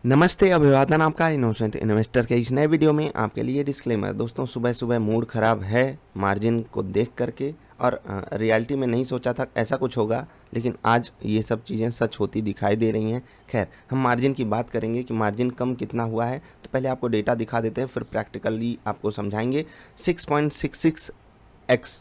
नमस्ते, अभिवादन आपका इनोसेंट इन्वेस्टर के इस नए वीडियो में आपके लिए डिस्क्लेमर। दोस्तों, सुबह सुबह मूड ख़राब है मार्जिन को देख करके, और रियलिटी में नहीं सोचा था ऐसा कुछ होगा, लेकिन आज ये सब चीज़ें सच होती दिखाई दे रही हैं। खैर, हम मार्जिन की बात करेंगे कि मार्जिन कम कितना हुआ है। तो पहले आपको डेटा दिखा देते हैं, फिर प्रैक्टिकली आपको समझाएंगे। 6.66x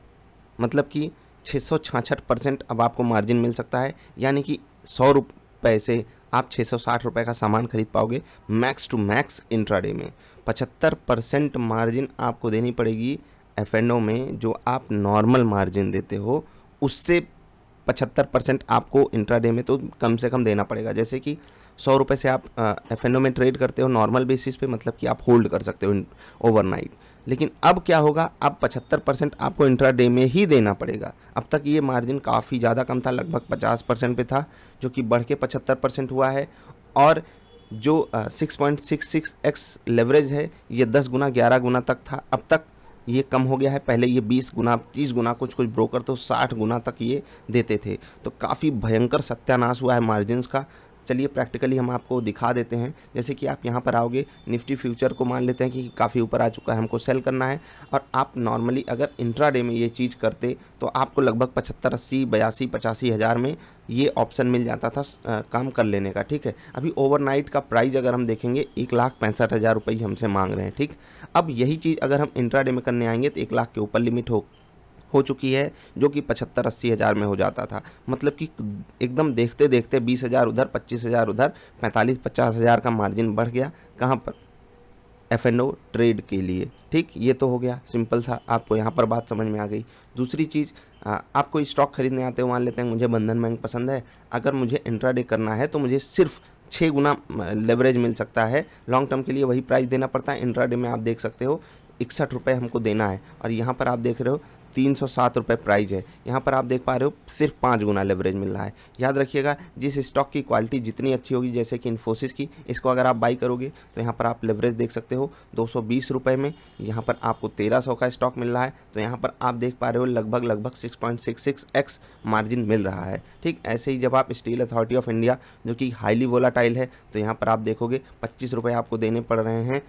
मतलब कि 666% अब आपको मार्जिन मिल सकता है, यानी कि 100 रुपये से आप 660 रुपये का सामान खरीद पाओगे मैक्स टू मैक्स इंट्राडे में। 75% मार्जिन आपको देनी पड़ेगी एफ&ओ में, जो आप नॉर्मल मार्जिन देते हो उससे 75% आपको इंट्राडे में तो कम से कम देना पड़ेगा। जैसे कि 100 रुपये से आप एफ&ओ में ट्रेड करते हो नॉर्मल बेसिस पे, मतलब कि आप होल्ड कर सकते हो ओवरनाइट। लेकिन अब क्या होगा, अब 75% आपको इंट्राडे में ही देना पड़ेगा। अब तक ये मार्जिन काफ़ी ज़्यादा कम था, लगभग 50% पे था, जो कि बढ़ के 75% हुआ है। और जो 6.66x लेवरेज है, ये 10 गुना 11 गुना तक था, अब तक ये कम हो गया है। पहले ये 20 गुना 30 गुना, कुछ ब्रोकर तो 60 गुना तक ये देते थे। तो काफ़ी भयंकर सत्यानाश हुआ है मार्जिन्स का। चलिए प्रैक्टिकली हम आपको दिखा देते हैं। जैसे कि आप यहाँ पर आओगे, निफ्टी फ्यूचर को मान लेते हैं कि काफ़ी ऊपर आ चुका है, हमको सेल करना है। और आप नॉर्मली अगर इंट्राडे में ये चीज़ करते तो आपको लगभग 75 80 82 85 हज़ार में ये ऑप्शन मिल जाता था काम कर लेने का। ठीक है, अभी ओवरनाइट का प्राइस अगर हम देखेंगे 1,65,000 रुपये हमसे मांग रहे हैं। ठीक, अब यही चीज़ अगर हम इंट्राडे में करने आएंगे तो 1 लाख के ऊपर लिमिट हो चुकी है, जो कि 75 80 हज़ार में हो जाता था। मतलब कि एकदम देखते देखते 20 हज़ार उधर, 25 हज़ार उधर, 45 50 हज़ार का मार्जिन बढ़ गया। कहाँ पर? एफ&ओ ट्रेड के लिए। ठीक, ये तो हो गया सिंपल सा, आपको यहाँ पर बात समझ में आ गई। दूसरी चीज़, आपको स्टॉक खरीदने आते हो, मान लेते हैं मुझे बंधन बैंक पसंद है, अगर मुझे इंट्राडे करना है तो मुझे सिर्फ 6 गुना लेवरेज मिल सकता है। लॉन्ग टर्म के लिए वही प्राइस देना पड़ता है। इंट्राडे में आप देख सकते हो 61 रुपये हमको देना है, और यहाँ पर आप देख रहे हो 307 रुपये प्राइस है। यहाँ पर आप देख पा रहे हो सिर्फ 5 गुना लेवरेज मिल रहा है। याद रखिएगा, जिस स्टॉक की क्वालिटी जितनी अच्छी होगी, जैसे कि इन्फोसिस की, इसको अगर आप बाई करोगे तो यहाँ पर आप लेवरेज देख सकते हो 220 रुपये में। यहाँ पर आपको 1300 का स्टॉक मिल रहा है, तो यहाँ पर आप देख पा रहे हो लगभग 6.66x मार्जिन मिल रहा है। ठीक, ऐसे ही जब आप स्टील अथॉरिटी ऑफ इंडिया, जो कि हाईली वोलाटाइल है, तो यहाँ पर आप देखोगे 25 रुपये आपको देने पड़ रहे हैं।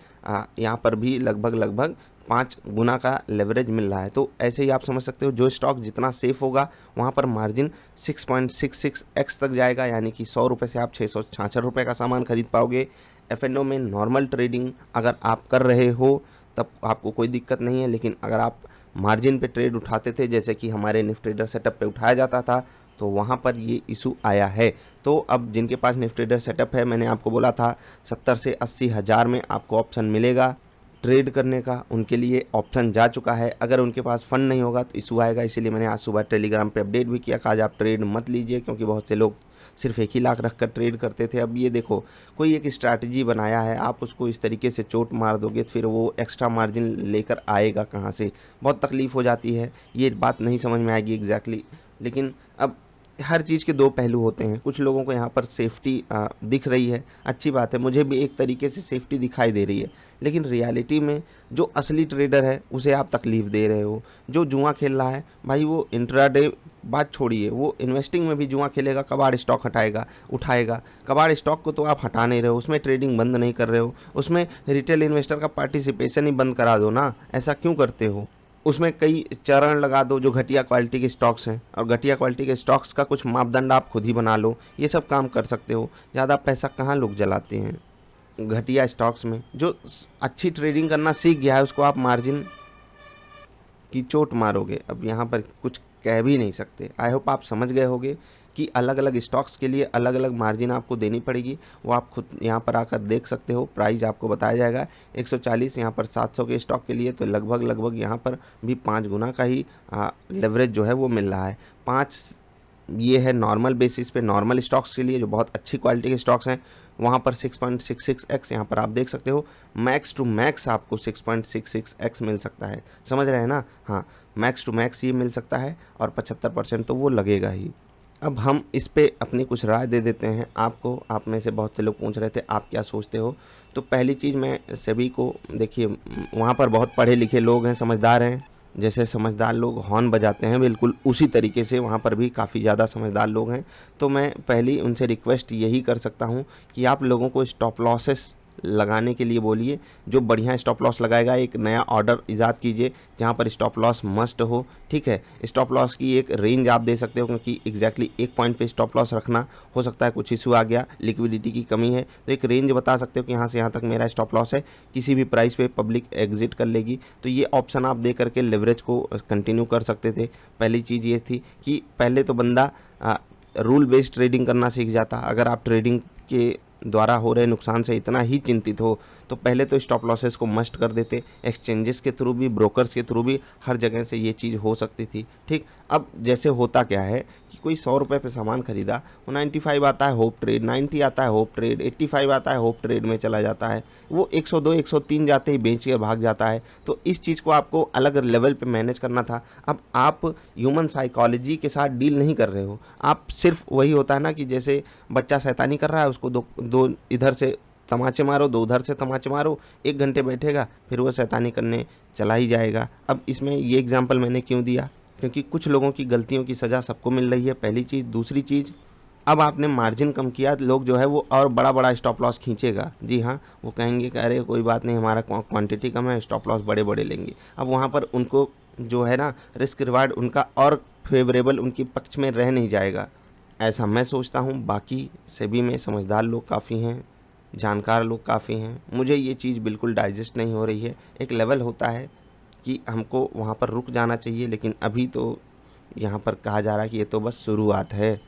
यहाँ पर भी लगभग 5 गुना का लेवरेज मिल रहा है। तो ऐसे ही आप समझ सकते हो, जो स्टॉक जितना सेफ होगा वहाँ पर मार्जिन 6.66x तक जाएगा, यानी कि 100 रुपये से आप 666 रुपये का सामान खरीद पाओगे। एफ&ओ में नॉर्मल ट्रेडिंग अगर आप कर रहे हो तब आपको कोई दिक्कत नहीं है, लेकिन अगर आप मार्जिन पे ट्रेड उठाते थे, जैसे कि हमारे निफ्टी ट्रेडर सेटअप पे उठाया जाता था, तो वहाँ पर ये इशू आया है। तो अब जिनके पास निफ्टी ट्रेडर सेटअप है, मैंने आपको बोला था 70 से 80 हज़ार में आपको ऑप्शन मिलेगा ट्रेड करने का, उनके लिए ऑप्शन जा चुका है। अगर उनके पास फंड नहीं होगा तो इशू आएगा। इसीलिए मैंने आज सुबह टेलीग्राम पे अपडेट भी किया कि आज आप ट्रेड मत लीजिए, क्योंकि बहुत से लोग सिर्फ 1 ही लाख रख कर ट्रेड करते थे। अब ये देखो, कोई एक स्ट्रैटेजी बनाया है, आप उसको इस तरीके से चोट मार दोगे तो फिर वो एक्स्ट्रा मार्जिन लेकर आएगा कहाँ से? बहुत तकलीफ़ हो जाती है। ये बात नहीं समझ में आएगी एग्जैक्टली। लेकिन अब हर चीज़ के दो पहलू होते हैं। कुछ लोगों को यहाँ पर सेफ्टी दिख रही है, अच्छी बात है, मुझे भी एक तरीके से सेफ्टी दिखाई दे रही है। लेकिन रियलिटी में जो असली ट्रेडर है उसे आप तकलीफ़ दे रहे हो। जो जुआ खेल रहा है भाई, वो इंट्राडे बात छोड़िए, वो इन्वेस्टिंग में भी जुआ खेलेगा, कबाड़ स्टॉक उठाएगा। कबाड़ स्टॉक को तो आप हटा नहीं रहे हो, उसमें ट्रेडिंग बंद नहीं कर रहे हो, उसमें रिटेल इन्वेस्टर का पार्टिसिपेशन ही बंद करा दो ना। ऐसा क्यों करते हो? उसमें कई चरण लगा दो जो घटिया क्वालिटी के स्टॉक्स हैं, और घटिया क्वालिटी के स्टॉक्स का कुछ मापदंड आप खुद ही बना लो। ये सब काम कर सकते हो। ज़्यादा पैसा कहाँ लोग जलाते हैं घटिया स्टॉक्स में? जो अच्छी ट्रेडिंग करना सीख गया है उसको आप मार्जिन की चोट मारोगे। अब यहाँ पर कुछ कह भी नहीं सकते। आई होप आप समझ गए होगे कि अलग अलग स्टॉक्स के लिए अलग अलग मार्जिन आपको देनी पड़ेगी। वो आप खुद यहाँ पर आकर देख सकते हो, प्राइस आपको बताया जाएगा 140। यहाँ पर 700 के स्टॉक के लिए तो लगभग यहाँ पर भी 5 गुना का ही लेवरेज जो है वो मिल रहा है। 5 ये है नॉर्मल बेसिस पे, नॉर्मल स्टॉक्स के लिए जो बहुत अच्छी क्वालिटी के स्टॉक्स हैं, वहाँ पर 6.66x यहाँ पर आप देख सकते हो। मैक्स टू मैक्स आपको 6.66x मिल सकता है, समझ रहे हैं ना? हाँ, मैक्स टू मैक्स ये मिल सकता है, और 75% तो वो लगेगा ही। अब हम इस पे अपनी कुछ राय दे देते हैं आपको। आप में से बहुत से लोग पूछ रहे थे आप क्या सोचते हो। तो पहली चीज़ मैं सभी को, देखिए वहाँ पर बहुत पढ़े लिखे लोग हैं, समझदार हैं, जैसे समझदार लोग हॉर्न बजाते हैं, बिल्कुल उसी तरीके से वहाँ पर भी काफ़ी ज़्यादा समझदार लोग हैं। तो मैं पहली उनसे रिक्वेस्ट यही कर सकता हूँ कि आप लोगों को स्टॉप लॉसेस लगाने के लिए बोलिए। जो बढ़िया स्टॉप लॉस लगाएगा, एक नया ऑर्डर ईजाद कीजिए जहाँ पर स्टॉप लॉस मस्ट हो, ठीक है। स्टॉप लॉस की एक रेंज आप दे सकते हो, क्योंकि एग्जैक्टली एक पॉइंट पे स्टॉप लॉस रखना, हो सकता है कुछ इशू आ गया, लिक्विडिटी की कमी है, तो एक रेंज बता सकते हो कि यहाँ से यहाँ तक मेरा स्टॉप लॉस है, किसी भी प्राइस पे पब्लिक एग्जिट कर लेगी। तो ये ऑप्शन आप दे करके लेवरेज को कंटिन्यू कर सकते थे। पहली चीज़ ये थी कि पहले तो बंदा रूल बेस्ड ट्रेडिंग करना सीख जाता। अगर आप ट्रेडिंग के द्वारा हो रहे नुकसान से इतना ही चिंतित हो तो पहले तो स्टॉप लॉसेस को मस्ट कर देते। एक्सचेंजेस के थ्रू भी, ब्रोकर्स के थ्रू भी, हर जगह से ये चीज़ हो सकती थी, ठीक। अब जैसे होता क्या है कि कोई 100 रुपये पे सामान खरीदा, वो 95 आता है होप ट्रेड, 90 आता है होप ट्रेड, 85 आता है होप ट्रेड में चला जाता है, वो 102 103 जाते ही बेच के भाग जाता है। तो इस चीज़ को आपको अलग लेवल पे मैनेज करना था। अब आप ह्यूमन साइकोलॉजी के साथ डील नहीं कर रहे हो, आप सिर्फ वही होता है ना कि जैसे बच्चा शैतानी कर रहा है, उसको दो इधर से तमाचे मारो, दो उधर से तमाचे मारो, 1 घंटे बैठेगा, फिर वो शैतानी करने चला ही जाएगा। अब इसमें ये एग्जांपल मैंने क्यों दिया, क्योंकि कुछ लोगों की गलतियों की सज़ा सबको मिल रही है, पहली चीज़। दूसरी चीज़, अब आपने मार्जिन कम किया, लोग जो है वो और बड़ा बड़ा स्टॉप लॉस खींचेगा। जी हाँ, वो कहेंगे कि अरे कोई बात नहीं, हमारा क्वांटिटी कम है, स्टॉप लॉस बड़े बड़े लेंगे। अब वहाँ पर उनको जो है ना रिस्क रिवार्ड उनका और फेवरेबल उनके पक्ष में रह नहीं जाएगा, ऐसा मैं सोचता हूँ। बाकी सेबी में समझदार लोग काफ़ी हैं, जानकार लोग काफ़ी हैं, मुझे ये चीज़ बिल्कुल डाइजेस्ट नहीं हो रही है। एक लेवल होता है कि हमको वहाँ पर रुक जाना चाहिए, लेकिन अभी तो यहाँ पर कहा जा रहा है कि ये तो बस शुरुआत है,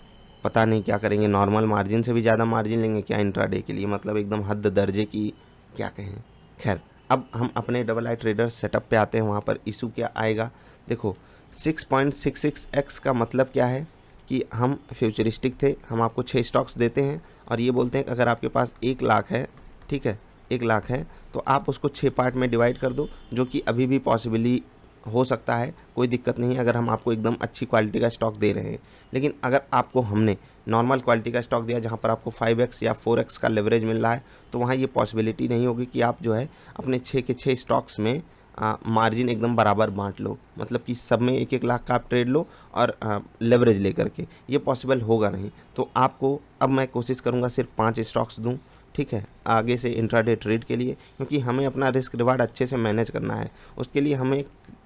पता नहीं क्या करेंगे, नॉर्मल मार्जिन से भी ज़्यादा मार्जिन लेंगे क्या इंट्राडे के लिए, मतलब एकदम हद दर्जे की, क्या कहें। खैर, अब हम अपने डबल आई ट्रेडर सेटअप पे आते हैं। वहाँ पर इशू क्या आएगा, देखो 6.66x का मतलब क्या है कि हम फ्यूचरिस्टिक थे, हम आपको 6 स्टॉक्स देते हैं और ये बोलते हैं कि अगर आपके पास 1 लाख है, ठीक है, 1 लाख है, तो आप उसको 6 पार्ट में डिवाइड कर दो, जो कि अभी भी पॉसिबली हो सकता है, कोई दिक्कत नहीं है अगर हम आपको एकदम अच्छी क्वालिटी का स्टॉक दे रहे हैं। लेकिन अगर आपको हमने नॉर्मल क्वालिटी का स्टॉक दिया जहाँ पर आपको 5x या 4x का लेवरेज मिल रहा है, तो वहाँ ये पॉसिबिलिटी नहीं होगी कि आप जो है अपने 6 के 6 स्टॉक्स में मार्जिन एकदम बराबर बांट लो, मतलब कि सब में 1-1 लाख का आप ट्रेड लो और लेवरेज लेकर के, ये पॉसिबल होगा नहीं। तो आपको अब मैं कोशिश करूँगा सिर्फ 5 स्टॉक्स दूँ, ठीक है, आगे से इंट्राडे ट्रेड के लिए, क्योंकि हमें अपना रिस्क रिवार्ड अच्छे से मैनेज करना है। उसके लिए हमें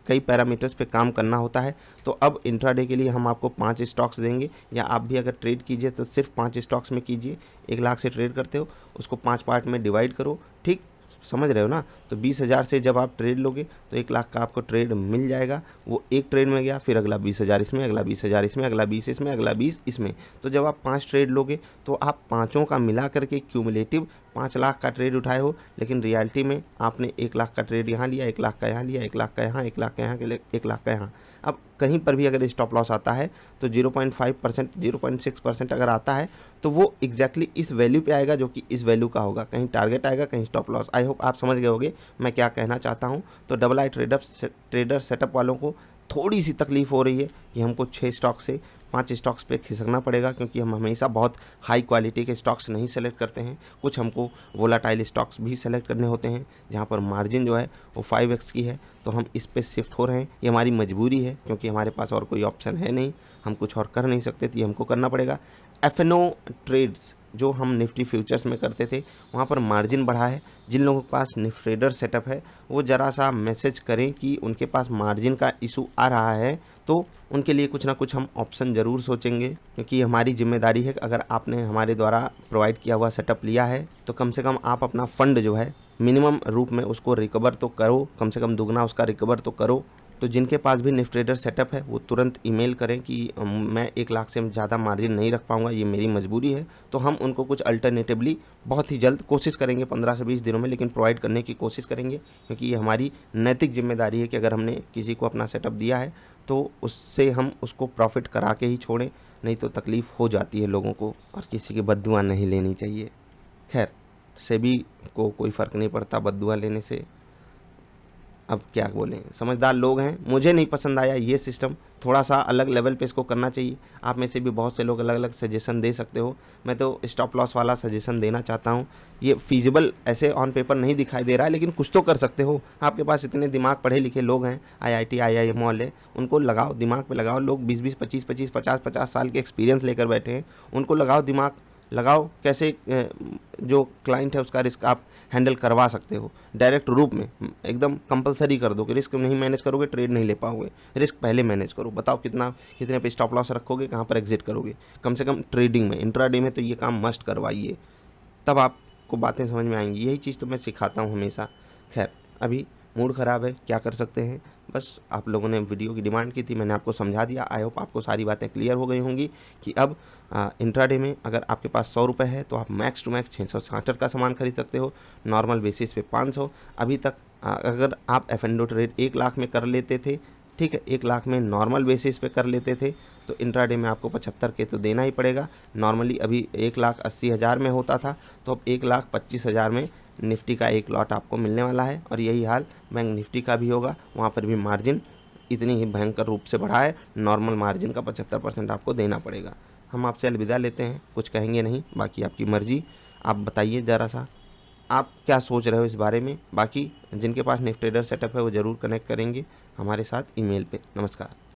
कई पैरामीटर्स पे काम करना होता है। तो अब इंट्राडे के लिए हम आपको 5 स्टॉक्स देंगे, या आप भी अगर ट्रेड कीजिए तो सिर्फ 5 स्टॉक्स में कीजिए। 1 लाख से ट्रेड करते हो, उसको 5 पार्ट में डिवाइड करो, ठीक, समझ रहे हो ना। तो 20,000 से जब आप ट्रेड लोगे तो 1 लाख का आपको ट्रेड मिल जाएगा। वो एक ट्रेड में गया, फिर अगला 20,000 इसमें, अगला 20,000 इसमें, अगला 20 इसमें, अगला 20 इसमें। तो जब आप 5 ट्रेड लोगे तो आप पाँचों का मिला करके क्यूमुलेटिव 5 लाख का ट्रेड उठाए हो, लेकिन रियलिटी में आपने 1 लाख का ट्रेड यहाँ लिया, 1 लाख का यहाँ लिया, 1 लाख का यहाँ, 1 लाख का यहाँ, 1 लाख का यहाँ। अब कहीं पर भी अगर स्टॉप लॉस आता है तो 0.5%, 0.6% अगर आता है तो वो एग्जैक्टली इस वैल्यू पे आएगा जो कि इस वैल्यू का होगा, कहीं टारगेट आएगा, कहीं स्टॉप लॉस। आई होप आप समझ गए होंगे मैं क्या कहना चाहता हूँ। तो डबल आई ट्रेडर सेटअप वालों को थोड़ी सी तकलीफ हो रही है कि हमको 6 स्टॉक से 5 स्टॉक्स पे खिसकना पड़ेगा, क्योंकि हम हमेशा बहुत हाई क्वालिटी के स्टॉक्स नहीं सेलेक्ट करते हैं। कुछ हमको वोलाटाइल स्टॉक्स भी सेलेक्ट करने होते हैं जहाँ पर मार्जिन जो है वो 5x की है, तो हम इस पे शिफ्ट हो रहे हैं। ये हमारी मजबूरी है, क्योंकि हमारे पास और कोई ऑप्शन है नहीं, हम कुछ और कर नहीं सकते, तो ये हमको करना पड़ेगा। एफएनओ ट्रेड्स जो हम निफ्टी फ्यूचर्स में करते थे, वहाँ पर मार्जिन बढ़ा है। जिन लोगों के पास निफ्टी ट्रेडर सेटअप है वो ज़रा सा मैसेज करें कि उनके पास मार्जिन का इशू आ रहा है, तो उनके लिए कुछ ना कुछ हम ऑप्शन ज़रूर सोचेंगे, क्योंकि हमारी जिम्मेदारी है कि अगर आपने हमारे द्वारा प्रोवाइड किया हुआ सेटअप लिया है तो कम से कम आप अपना फंड जो है मिनिमम रूप में उसको रिकवर तो करो, कम से कम दुगना उसका रिकवर तो करो। तो जिनके पास भी निफ्टी ट्रेडर सेटअप है वो तुरंत ईमेल करें कि मैं 1 लाख से ज़्यादा मार्जिन नहीं रख पाऊंगा, ये मेरी मजबूरी है। तो हम उनको कुछ अल्टरनेटिवली बहुत ही जल्द कोशिश करेंगे, 15 से 20 दिनों में, लेकिन प्रोवाइड करने की कोशिश करेंगे, क्योंकि ये हमारी नैतिक जिम्मेदारी है कि अगर हमने किसी को अपना सेटअप दिया है तो उससे हम उसको प्रॉफिट करा के ही छोड़ें, नहीं तो तकलीफ़ हो जाती है लोगों को, और किसी की बद्दुआ नहीं लेनी चाहिए। खैर, सेबी को कोई फ़र्क नहीं पड़ता बद्दुआ लेने से। अब क्या बोलें, समझदार लोग हैं। मुझे नहीं पसंद आया ये सिस्टम, थोड़ा सा अलग लेवल पे इसको करना चाहिए। आप में से भी बहुत से लोग अलग अलग सजेशन दे सकते हो, मैं तो स्टॉप लॉस वाला सजेशन देना चाहता हूँ। ये फीजिबल ऐसे ऑन पेपर नहीं दिखाई दे रहा है, लेकिन कुछ तो कर सकते हो। आपके पास इतने दिमाग पढ़े लिखे लोग हैं, IIT IIM वाले, उनको लगाओ, दिमाग पे लगाओ। लोग 20-20 25-25 50-50 साल के एक्सपीरियंस लेकर बैठे हैं, उनको लगाओ, दिमाग लगाओ, कैसे जो क्लाइंट है उसका रिस्क आप हैंडल करवा सकते हो डायरेक्ट रूप में। एकदम कंपलसरी कर दो कि रिस्क नहीं मैनेज करोगे ट्रेड नहीं ले पाओगे, रिस्क पहले मैनेज करो। बताओ कितने पे स्टॉप लॉस रखोगे, कहाँ पर एग्जिट करोगे। कम से कम ट्रेडिंग में, इंट्राडे में तो ये काम मस्ट करवाइए, तब आपको बातें समझ में आएंगी। यही चीज़ तो मैं सिखाता हूँ हमेशा। खैर, अभी मूड ख़राब है, क्या कर सकते हैं। बस आप लोगों ने वीडियो की डिमांड की थी, मैंने आपको समझा दिया। आई होप आपको सारी बातें क्लियर हो गई होंगी कि अब इंट्राडे में अगर आपके पास 100 रुपये है तो आप मैक्स टू मैक्स 666 का सामान खरीद सकते हो, नॉर्मल बेसिस पे 500। अभी तक अगर आप F&O ट्रेड 1 लाख में कर लेते थे, ठीक है, 1 लाख में नॉर्मल बेसिस पे कर लेते थे, तो इंट्राडे में आपको 75 के तो देना ही पड़ेगा। नॉर्मली अभी 1,80,000 में होता था, तो अब 1,25,000 में निफ्टी का एक लॉट आपको मिलने वाला है। और यही हाल बैंक निफ्टी का भी होगा, वहाँ पर भी मार्जिन इतनी ही भयंकर रूप से बढ़ा है, नॉर्मल मार्जिन का 75% आपको देना पड़ेगा। हम आपसे अलविदा लेते हैं, कुछ कहेंगे नहीं, बाकी आपकी मर्जी। आप बताइए ज़रा सा आप क्या सोच रहे हो इस बारे में। बाकी जिनके पास निफ्टी ट्रेडर सेटअप है वो ज़रूर कनेक्ट करेंगे हमारे साथ ईमेल पे। नमस्कार।